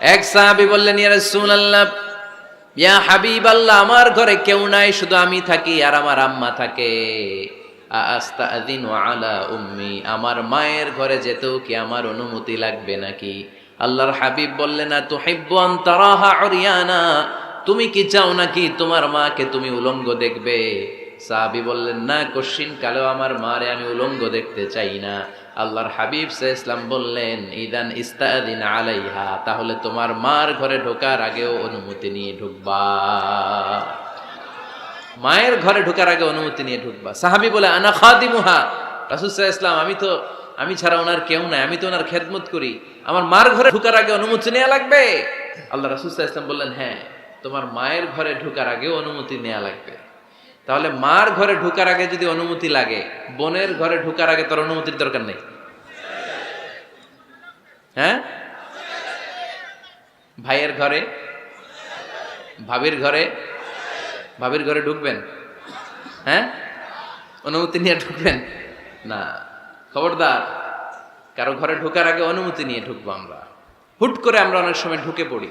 এক সাহাবী বললেন, ইয়া রাসূলুল্লাহ, ইয়া হাবিবাল্লাহ, আমার ঘরে কেউ নাই, শুধু আমি থাকি আর আমার আম্মা থাকে। আস্তাযিনু আলা উম্মি, আমার মায়ের ঘরে যেতেও কি আমার অনুমতি লাগবে নাকি? আল্লাহর হাবিব বললেন, তুহিব্বু আন তারাহা উরিয়ানা, তুমি কি চাও নাকি তোমার মাকে তুমি উলঙ্গ দেখবে? সাহাবী বললেন, না, কশিন কালেও আমার মারে আমি উলঙ্গ দেখতে চাই না। আল্লাহর হাবিব সাল্লাল্লাহু আলাইহি ওয়াসাল্লাম বললেন, ইদান ইস্তাযিন আলাইহা, তাহলে তোমার মার ঘরে ঢোকার আগেও অনুমতি নিয়ে ঢুকবা। মায়ের ঘরে ঢোকার আগে অনুমতি নিয়ে ঢুকবা। সাহাবী বলে, আনা খাদিমুহা, রাসূল সাল্লাল্লাহু আলাইহি ওয়াসাল্লাম, আমি ছাড়া ওনার কেউ নাই, আমি তো ওনার খেদমত করি, আমার মার ঘরে ঢোকার আগে অনুমতি নেওয়া লাগবে? আল্লাহ রাসূল সাল্লাল্লাহু আলাইহি ওয়াসাল্লাম বললেন, হ্যাঁ, তোমার মায়ের ঘরে ঢোকার আগেও অনুমতি নেওয়া লাগবে। তাহলে মার ঘরে ঢোকার আগে যদি অনুমতি লাগে, বোনের ঘরে ঢোকার আগে তোর অনুমতির দরকার নেই? হ্যাঁ? ভাইয়ের ঘরে, ভাবির ঘরে, ভাবির ঘরে ঢুকবেন? হ্যাঁ, অনুমতি নিয়ে ঢুকবেন না? খবরদার, কারো ঘরে ঢোকার আগে অনুমতি নিয়ে ঢুকবো আমরা। হুট করে আমরা অনেক সময় ঢুকে পড়ি,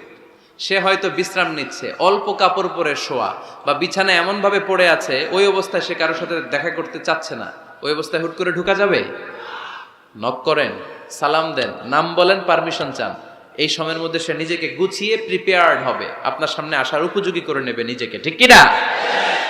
সে হয়তো বিশ্রাম নিচ্ছে, অল্প কাপড় পরে শোয়া, বা বিছানায় এমন ভাবে পড়ে আছে, ওই অবস্থায় সে কারোর সাথে দেখা করতে চাচ্ছে না, ওই অবস্থায় হুট করে ঢুকা যাবে? নক করেন, সালাম দেন, নাম বলেন, পারমিশন চান। এই সময়ের মধ্যে সে নিজেকে গুছিয়ে প্রিপেয়ার্ড হবে, আপনার সামনে আসার উপযোগী করে নেবে নিজেকে, ঠিক কিনা?